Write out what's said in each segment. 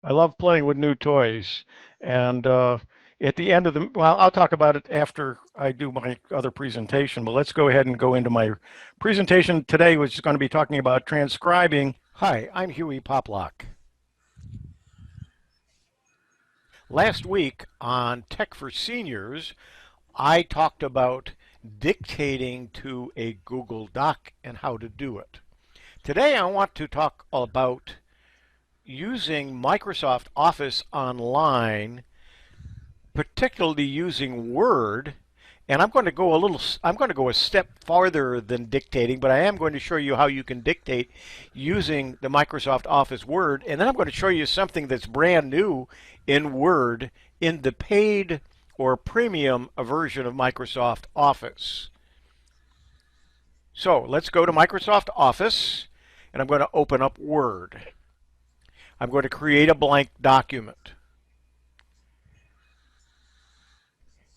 I love playing with new toys. And at the end of the, well, I'll talk about it after I do my other presentation, but let's go ahead and go into my presentation today, which is going to be talking about transcribing. Hi, I'm Hewie Poplock. Last week on Tech for Seniors, I talked about dictating to a Google Doc and how to do it. Today I want to talk about using Microsoft Office Online, particularly using Word, and I'm going to go a step farther than dictating, but I am going to show you how you can dictate using the Microsoft Office Word, and then I'm going to show you something that's brand new in Word in the paid or premium version of Microsoft Office. So let's go to Microsoft Office, and I'm going to open up Word. I'm going to create a blank document.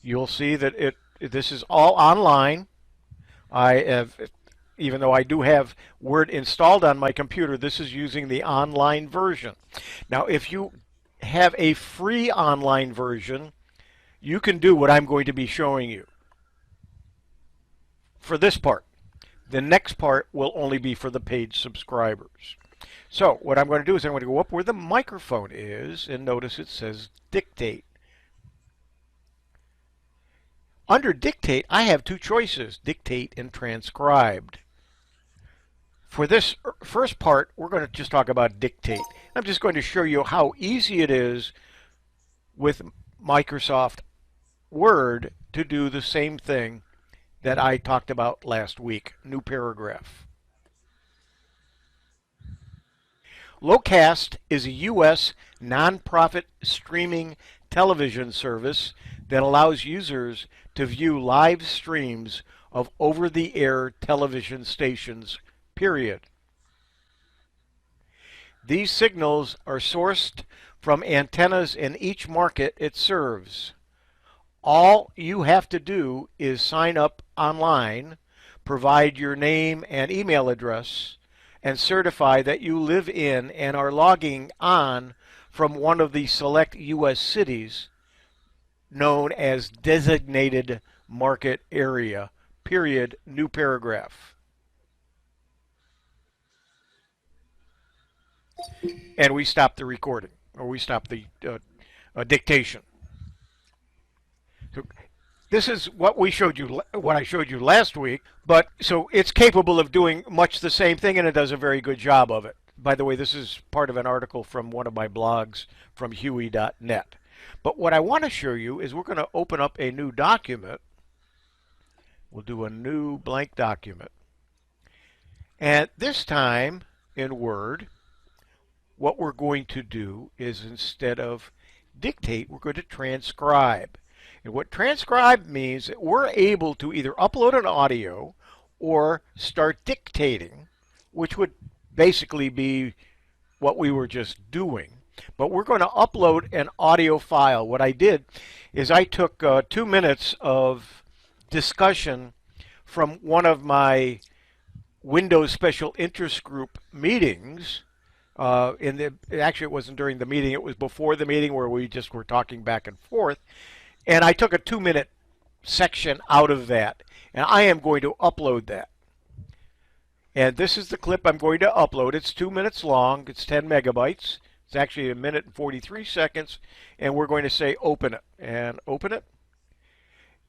You'll see that this is all online. Even though I do have Word installed on my computer, this is using the online version. Now, if you have a free online version, you can do what I'm going to be showing you for this part. The next part will only be for the paid subscribers. So what I'm going to do is I'm going to go up where the microphone is, and notice it says Dictate. Under Dictate, I have two choices, Dictate and Transcribed. For this first part, we're going to just talk about Dictate. I'm just going to show you how easy it is with Microsoft Word to do the same thing that I talked about last week. New paragraph. Locast is a U.S. nonprofit streaming television service that allows users to view live streams of over-the-air television stations, period. These signals are sourced from antennas in each market it serves. All you have to do is sign up online, provide your name and email address, and certify that you live in and are logging on from one of the select U.S. cities known as designated market area, period, new paragraph. And we stop the recording, or we stop the dictation. So this is what I showed you last week, but so it's capable of doing much the same thing, and it does a very good job of it. By the way, this is part of an article from one of my blogs from Hewie.net. But what I want to show you is we're going to open up a new document. We'll do a new blank document. And this time in Word, what we're going to do is instead of dictate, we're going to transcribe. And what transcribe means that we're able to either upload an audio or start dictating, which would basically be what we were just doing. But we're going to upload an audio file. What I did is I took 2 minutes of discussion from one of my Windows Special Interest Group meetings. Actually, it wasn't during the meeting. It was before the meeting where we just were talking back and forth. And I took a 2-minute section out of that. And I am going to upload that. And this is the clip I'm going to upload. It's 2 minutes long. It's 10 megabytes. It's actually 1 minute and 43 seconds. And we're going to say open it. And open it.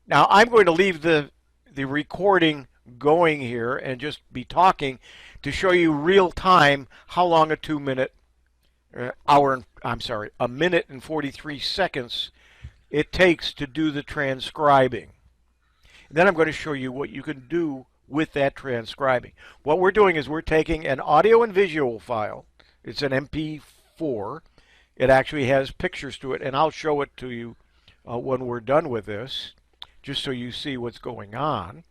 Now I'm going to leave the recording going here and just be talking to show you real time how long a 1 minute and 43 seconds it takes to do the transcribing. And then I'm going to show you what you can do with that transcribing. What we're doing is we're taking an audio and visual file. It's an MP4. It actually has pictures to it, and I'll show it to you when we're done with this, just so you see what's going on.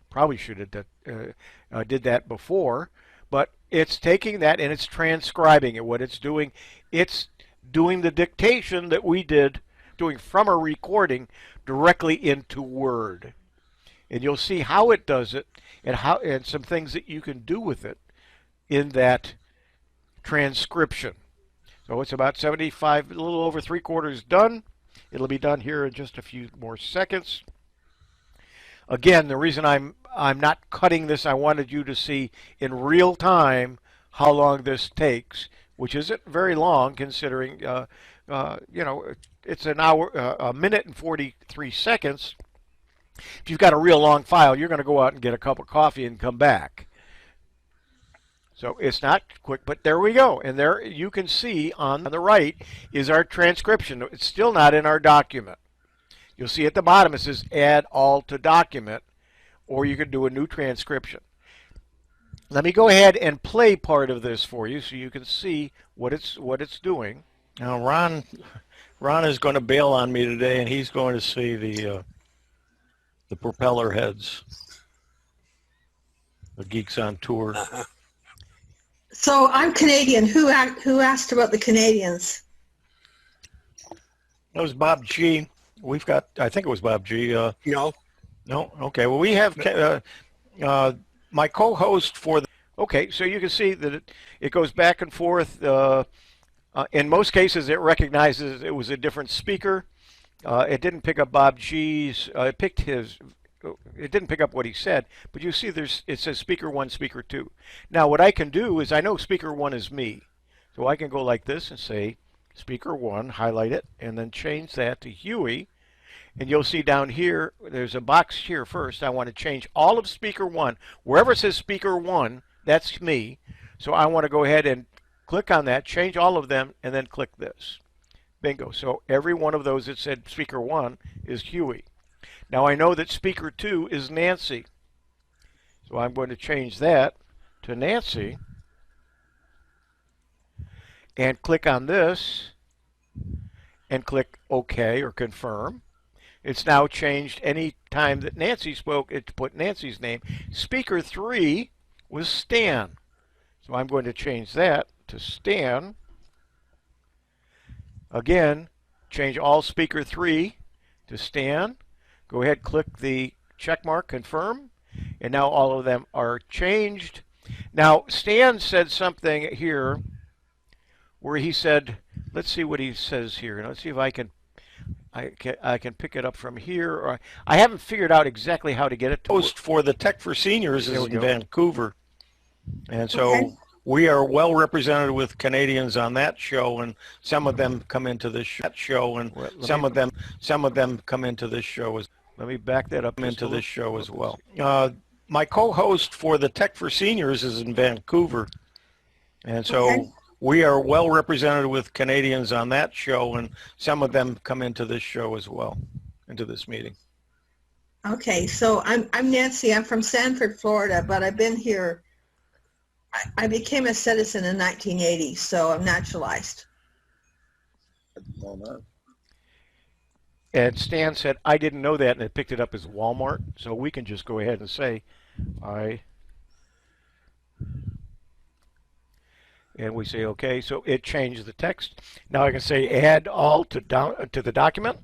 Probably should have did that before, but it's taking that and it's transcribing it. What it's doing the dictation that we did, doing from a recording directly into Word. And you'll see how it does it and some things that you can do with it in that transcription. So it's about 75, a little over 3/4 done. It'll be done here in just a few more seconds. Again, the reason I'm not cutting this, I wanted you to see in real time how long this takes, which isn't very long considering, you know, it's an hour, a minute and 43 seconds. If you've got a real long file, you're going to go out and get a cup of coffee and come back. So it's not quick, but there we go. And there you can see on the right is our transcription. It's still not in our document. You'll see at the bottom it says add all to document, or you can do a new transcription. Let me go ahead and play part of this for you so you can see what it's doing. Now Ron is going to bail on me today, and he's going to see the propeller heads, the geeks on tour. So I'm Canadian. Who asked about the Canadians? That was Bob G. We've got, I think it was Bob G. No. No? Okay. Well, we have my co-host for the... Okay, so you can see that it goes back and forth. In most cases, it recognizes it was a different speaker. It didn't pick up Bob G's. It picked his. It didn't pick up what he said, but you see it says speaker 1, speaker 2. Now what I can do is I know speaker 1 is me. So I can go like this and say speaker 1, highlight it, and then change that to Hewie. And you'll see down here, there's a box here first. I want to change all of speaker 1. Wherever it says speaker 1, that's me. So I want to go ahead and click on that, change all of them, and then click this. Bingo. So every one of those that said speaker 1 is Hewie. Now I know that speaker 2 is Nancy. So I'm going to change that to Nancy and click on this and click OK or confirm. It's now changed any time that Nancy spoke, it put Nancy's name. Speaker 3 was Stan. So I'm going to change that to Stan. Again, change all speaker 3 to Stan. Go ahead, click the check mark, confirm, and now all of them are changed. Now, Stan said something here where he said, let's see what he says here. Let's see if I can pick it up from here. Or I haven't figured out exactly how to get it to host for the Tech for Seniors is in Vancouver. And so Okay. we are well represented with Canadians on that show, and some of them come into this show, and some of them come into this show as Let me back that up into this show as well. My co-host for the Tech for Seniors is in Vancouver, and so Okay. we are well represented with Canadians on that show, and some of them come into this show as well, into this meeting. Okay, so I'm Nancy. I'm from Sanford, Florida, but I've been here. I became a citizen in 1980, so I'm naturalized. And Stan said, I didn't know that, and it picked it up as Walmart. So we can just go ahead and say, and we say, okay. So it changed the text. Now I can say, add all to the document.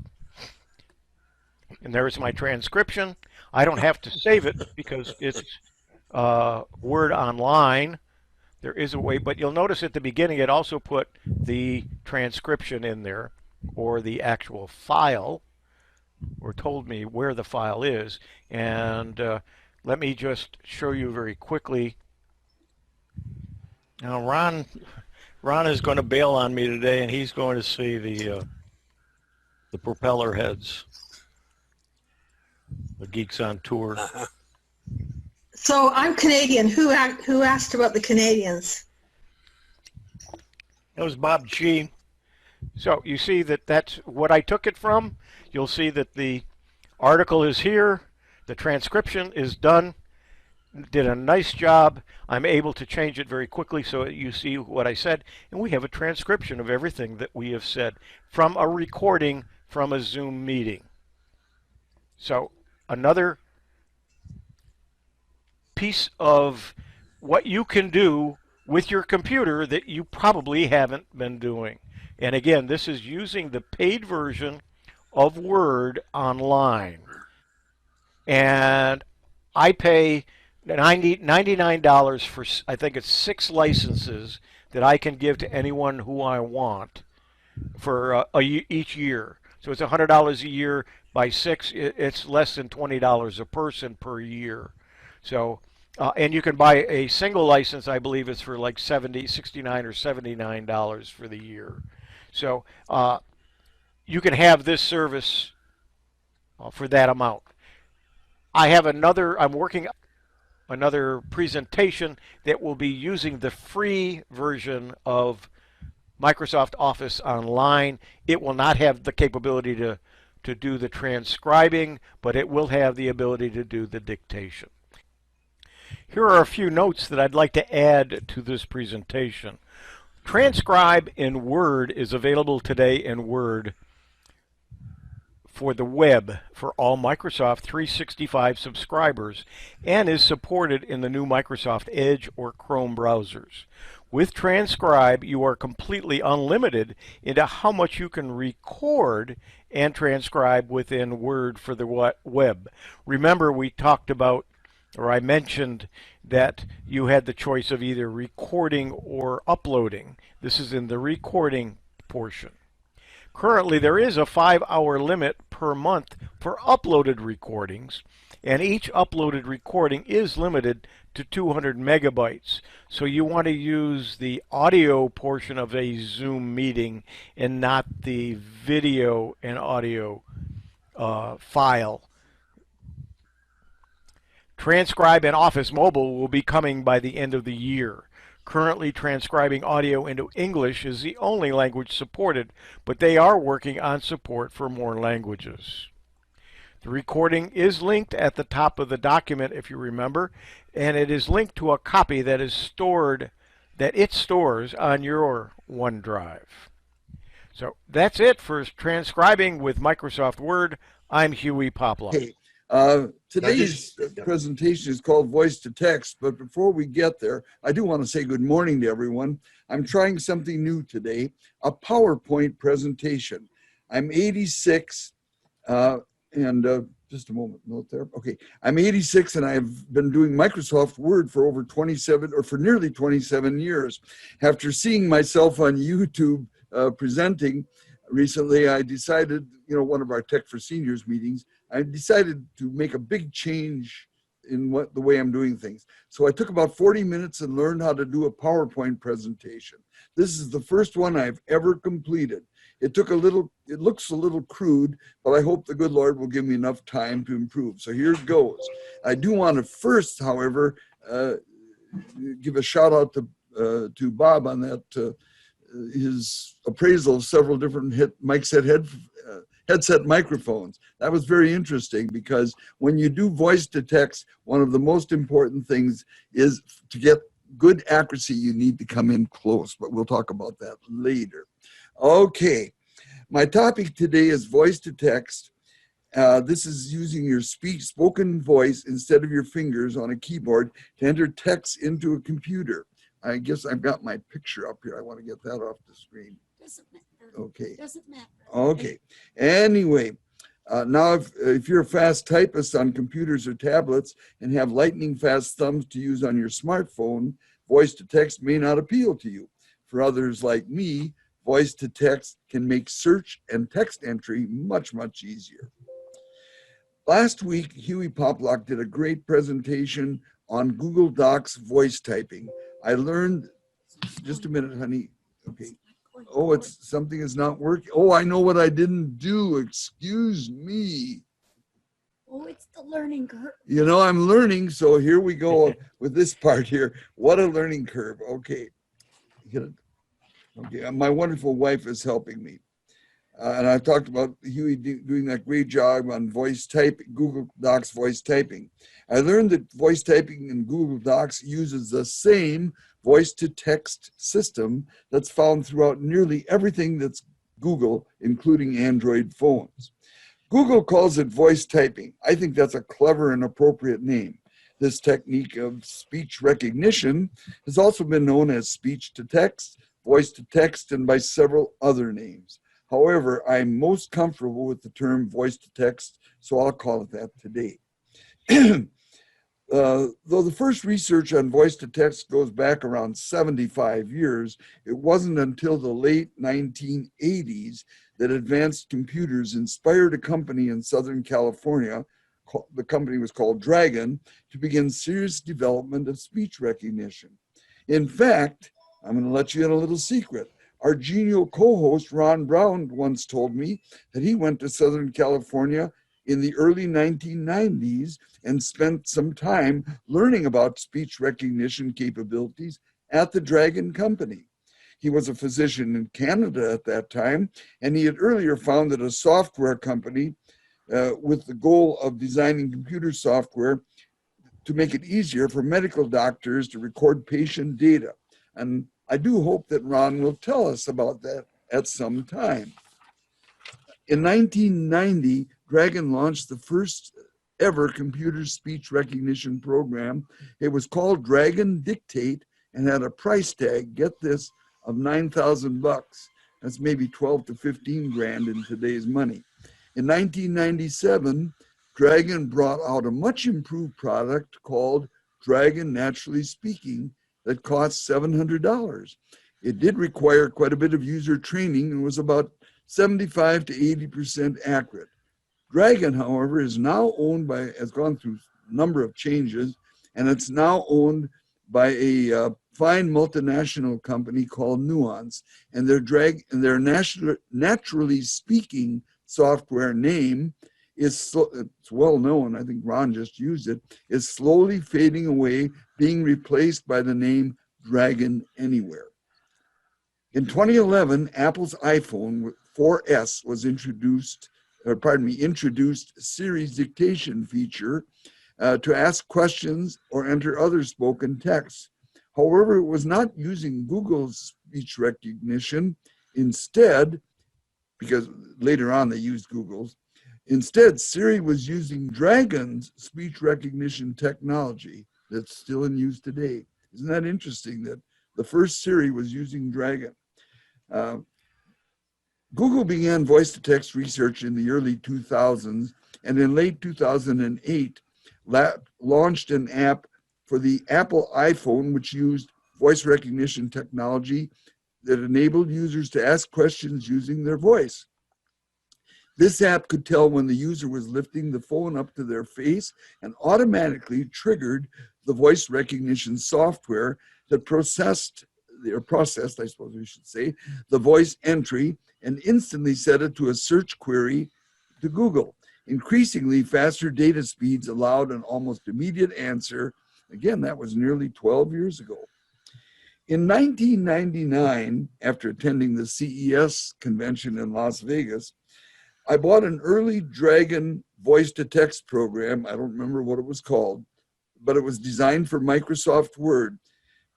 And there's my transcription. I don't have to save it because it's Word Online. There is a way, but you'll notice at the beginning it also put the transcription in there, or the actual file, or told me where the file is. And let me just show you very quickly. Now Ron is going to bail on me today, and he's going to see the propeller heads, the geeks on tour. So I'm Canadian. Who asked about the Canadians? That was Bob G. So you see that that's what I took it from. You'll see that the article is here. The transcription is done. Did a nice job. I'm able to change it very quickly so you see what I said. And we have a transcription of everything that we have said from a recording from a Zoom meeting. So another piece of what you can do with your computer that you probably haven't been doing. And again, this is using the paid version of Word Online. And I pay $99 for, I think it's 6 licenses that I can give to anyone who I want for each year. So it's $100 a year. By 6, it's less than $20 a person per year. So, and you can buy a single license. I believe it's for like 69 or $79 for the year. So you can have this service for that amount. I have I'm working another presentation that will be using the free version of Microsoft Office Online. It will not have the capability to do the transcribing, but it will have the ability to do the dictation. Here are a few notes that I'd like to add to this presentation. Transcribe in Word is available today in Word for the web for all Microsoft 365 subscribers and is supported in the new Microsoft Edge or Chrome browsers. With Transcribe, you are completely unlimited into how much you can record and transcribe within Word for the web. Remember, we talked about, or I mentioned, that you had the choice of either recording or uploading. This is in the recording portion. Currently, there is a 5-hour limit per month for uploaded recordings, and each uploaded recording is limited to 200 megabytes. So you want to use the audio portion of a Zoom meeting and not the video and audio file. Transcribe in Office Mobile will be coming by the end of the year. Currently, transcribing audio into English is the only language supported, but they are working on support for more languages. The recording is linked at the top of the document, if you remember, and it is linked to a copy that it stores on your OneDrive. So that's it for transcribing with Microsoft Word. I'm Hewie Poplock. Hey, today's presentation is called Voice to Text, but before we get there, I do want to say good morning to everyone. I'm trying something new today, a PowerPoint presentation. I'm 86, just a moment, note there. Okay, I'm 86 and I've been doing Microsoft Word for for nearly 27 years. After seeing myself on YouTube presenting recently, I decided, one of our Tech for Seniors meetings, I decided to make a big change in the way I'm doing things. So I took about 40 minutes and learned how to do a PowerPoint presentation. This is the first one I've ever completed. It looks a little crude, but I hope the good Lord will give me enough time to improve. So here it goes. I do want to first, however, give a shout out to Bob on that, his appraisal of several different headset microphones. That was very interesting because when you do voice to text, one of the most important things is to get good accuracy, you need to come in close, but we'll talk about that later. Okay, my topic today is voice to text. This is using your spoken voice instead of your fingers on a keyboard to enter text into a computer. I guess I've got my picture up here. I want to get that off the screen. Doesn't matter. Okay. Doesn't matter. Okay. Anyway, now if you're a fast typist on computers or tablets and have lightning fast thumbs to use on your smartphone, voice to text may not appeal to you. For others like me, voice to text can make search and text entry much, much easier. Last week, Hewie Poplock did a great presentation on Google Docs voice typing. I learned, just a minute, honey. Okay. Oh, something is not working. Oh, I know what I didn't do. Excuse me. Oh, it's the learning curve. I'm learning, so here we go with this part here. What a learning curve. Okay. Okay, my wonderful wife is helping me. And I've talked about Huey doing that great job on voice typing, Google Docs voice typing. I learned that voice typing in Google Docs uses the same voice-to-text system that's found throughout nearly everything that's Google, including Android phones. Google calls it voice typing. I think that's a clever and appropriate name. This technique of speech recognition has also been known as speech-to-text, voice-to-text, and by several other names. However, I'm most comfortable with the term voice-to-text, so I'll call it that today. Though the first research on voice to text goes back around 75 years, it wasn't until the late 1980s that advanced computers inspired a company in Southern California, the company was called Dragon, to begin serious development of speech recognition. In fact, I'm going to let you in a little secret. Our genial co-host Ron Brown once told me that he went to Southern California in the early 1990s and spent some time learning about speech recognition capabilities at the Dragon Company. He was a physician in Canada at that time, and he had earlier founded a software company with the goal of designing computer software to make it easier for medical doctors to record patient data. And I do hope that Ron will tell us about that at some time. In 1990, Dragon launched the first ever computer speech recognition program. It was called Dragon Dictate and had a price tag, get this, of $9,000. That's maybe 12 to 15 grand in today's money. In 1997, Dragon brought out a much improved product called Dragon Naturally Speaking that cost $700. It did require quite a bit of user training and was about 75 to 80% accurate. Dragon, however, is now owned by, has gone through a number of changes, and it's now owned by a fine multinational company called Nuance, and their naturally speaking software name is, it's well known, I think Ron just used it, is slowly fading away, being replaced by the name Dragon Anywhere. In 2011, Apple's iPhone 4S was introduced Siri's dictation feature to ask questions or enter other spoken texts. However, it was not using Google's speech recognition. Instead, because later on they used Google's, instead, Siri was using Dragon's speech recognition technology that's still in use today. Isn't that interesting that the first Siri was using Dragon? Google began voice-to-text research in the early 2000s, and in late 2008, launched an app for the Apple iPhone, which used voice recognition technology that enabled users to ask questions using their voice. This app could tell when the user was lifting the phone up to their face and automatically triggered the voice recognition software that processed, I suppose we should say, the voice entry and instantly set it to a search query to Google. Increasingly faster data speeds allowed an almost immediate answer. Again, that was nearly 12 years ago. In 1999, after attending the CES convention in Las Vegas, I bought an early Dragon voice-to-text program. I don't remember what it was called, but it was designed for Microsoft Word.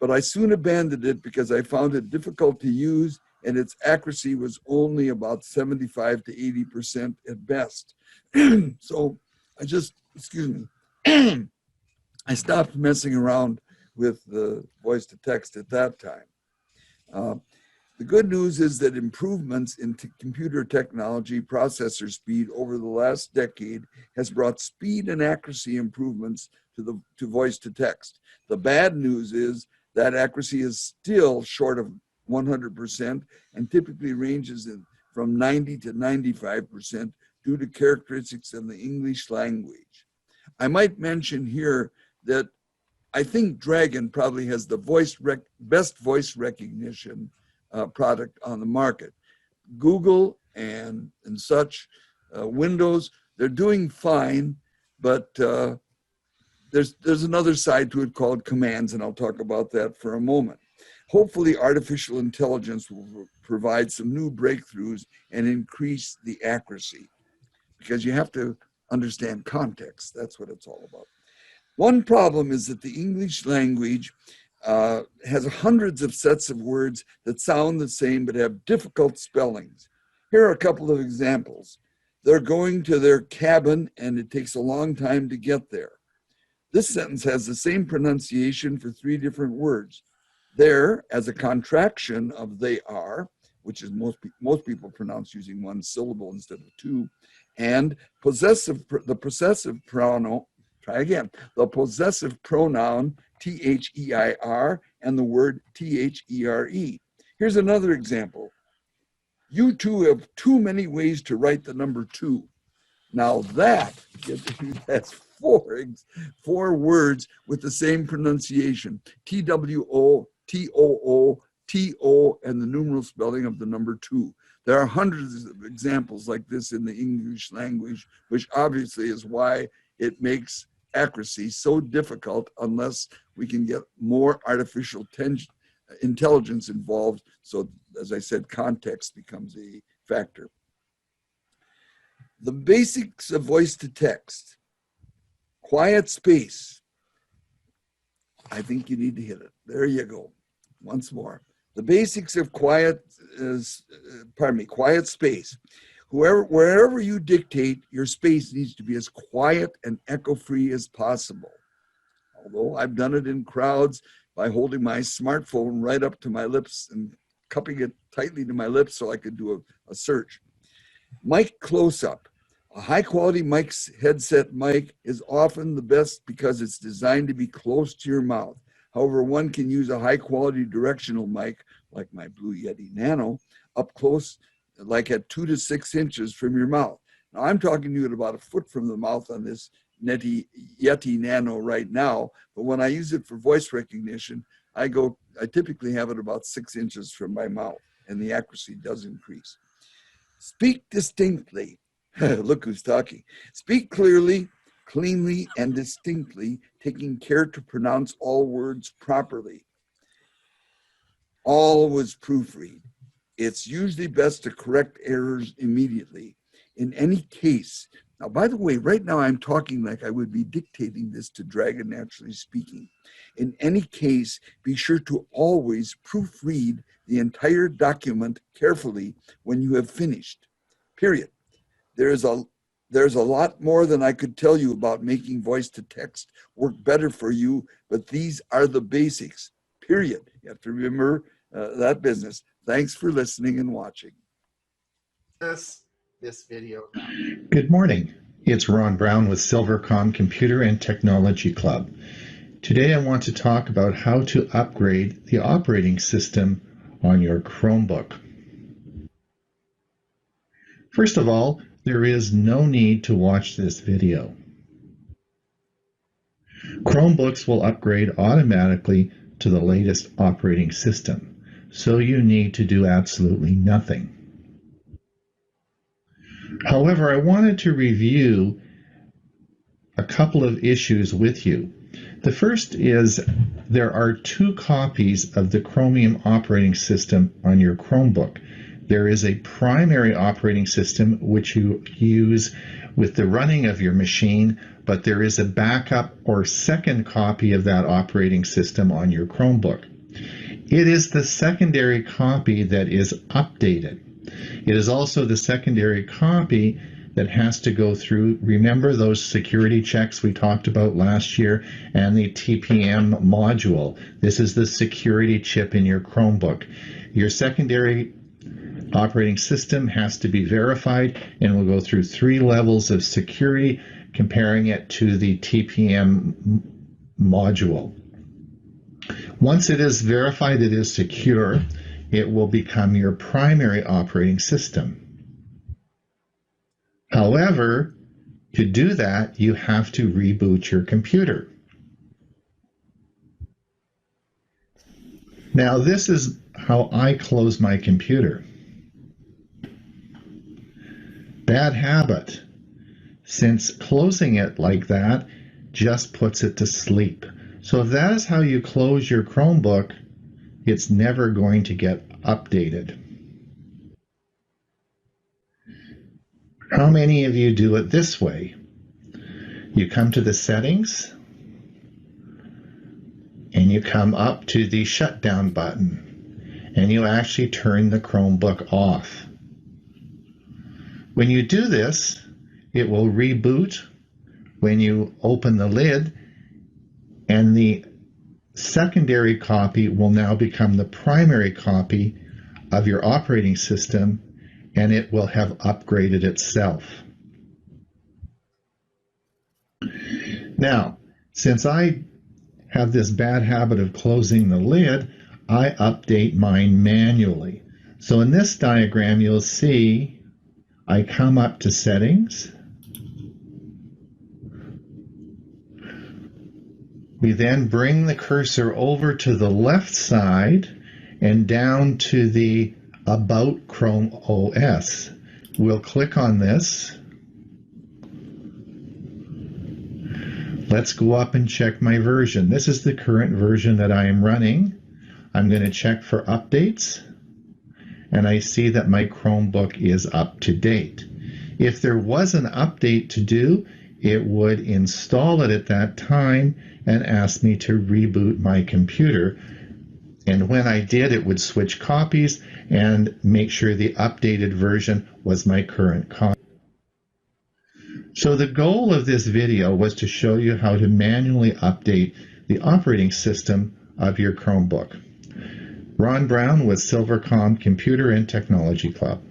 But I soon abandoned it because I found it difficult to use and its accuracy was only about 75 to 80% at best. So I just, I stopped messing around with the voice-to-text at that time. The good news is that improvements in computer technology processor speed over the last decade has brought speed and accuracy improvements to voice-to-text. The bad news is that accuracy is still short of 100% and typically ranges from 90 to 95% due to characteristics of the English language. I might mention here that I think Dragon probably has the best voice recognition product on the market. Google and such, Windows, they're doing fine, but there's another side to it called commands, and I'll talk about that for a moment. Hopefully, artificial intelligence will provide some new breakthroughs and increase the accuracy, because you have to understand context. That's what it's all about. One problem is that the English language has hundreds of sets of words that sound the same but have difficult spellings. Here are a couple of examples. They're going to their cabin and it takes a long time to get there. This sentence has the same pronunciation for 3 different words. There, as a contraction of they are, which is most people pronounce using 1 syllable instead of 2, and the possessive Try again. The possessive pronoun THEIR and the word THERE. Here's another example. You two have too many ways to write the number 2. Now that's four words with the same pronunciation. TWO, TOO, TO, and the numeral spelling of the number 2. There are hundreds of examples like this in the English language, which obviously is why it makes accuracy so difficult unless we can get more artificial intelligence involved. So, as I said, context becomes a factor. The basics of voice to text. Quiet space. I think you need to hit it. There you go. Once more. The basics of quiet space. Wherever you dictate, your space needs to be as quiet and echo-free as possible. Although I've done it in crowds by holding my smartphone right up to my lips and cupping it tightly to my lips so I could do a search. Mic close-up. A high-quality headset mic is often the best because it's designed to be close to your mouth. However, one can use a high-quality directional mic, like my Blue Yeti Nano, up close, like at 2 to 6 inches from your mouth. Now, I'm talking to you at about a foot from the mouth on this Yeti Nano right now, but when I use it for voice recognition, I typically have it about 6 inches from my mouth, and the accuracy does increase. Speak distinctly. Look who's talking. Speak clearly, cleanly, and distinctly, taking care to pronounce all words properly. Always proofread. It's usually best to correct errors immediately. In any case, now, by the way, right now I'm talking like I would be dictating this to Dragon Naturally Speaking. In any case, be sure to always proofread the entire document carefully when you have finished. Period. There's a lot more than I could tell you about making voice to text work better for you, but these are the basics. Period. You have to remember that business. Thanks for listening and watching. This video now. Good morning. It's Ron Brown with Silvercom Computer and Technology Club. Today I want to talk about how to upgrade the operating system on your Chromebook. First of all, there is no need to watch this video. Chromebooks will upgrade automatically to the latest operating system, so you need to do absolutely nothing. However, I wanted to review a couple of issues with you. The first is there are 2 copies of the Chromium operating system on your Chromebook. There is a primary operating system which you use with the running of your machine, but there is a backup or second copy of that operating system on your Chromebook. It is the secondary copy that is updated. It is also the secondary copy that has to go through, remember those security checks we talked about last year, and the TPM module. This is the security chip in your Chromebook. Your secondary operating system has to be verified and will go through 3 levels of security, comparing it to the TPM module. Once it is verified it is secure, it will become your primary operating system. However, to do that, you have to reboot your computer. Now, this is how I close my computer. Bad habit, since closing it like that just puts it to sleep. So if that is how you close your Chromebook, it's never going to get updated. How many of you do it this way? You come to the settings and you come up to the shutdown button and you actually turn the Chromebook off. When you do this, it will reboot when you open the lid, and the secondary copy will now become the primary copy of your operating system, and it will have upgraded itself. Now, since I have this bad habit of closing the lid, I update mine manually. So in this diagram, you'll see I come up to Settings. We then bring the cursor over to the left side and down to the About Chrome OS. We'll click on this. Let's go up and check my version. This is the current version that I am running. I'm going to check for updates, and I see that my Chromebook is up to date. If there was an update to do, it would install it at that time and ask me to reboot my computer. And when I did, it would switch copies and make sure the updated version was my current copy. So the goal of this video was to show you how to manually update the operating system of your Chromebook. Ron Brown with Silvercom Computer and Technology Club.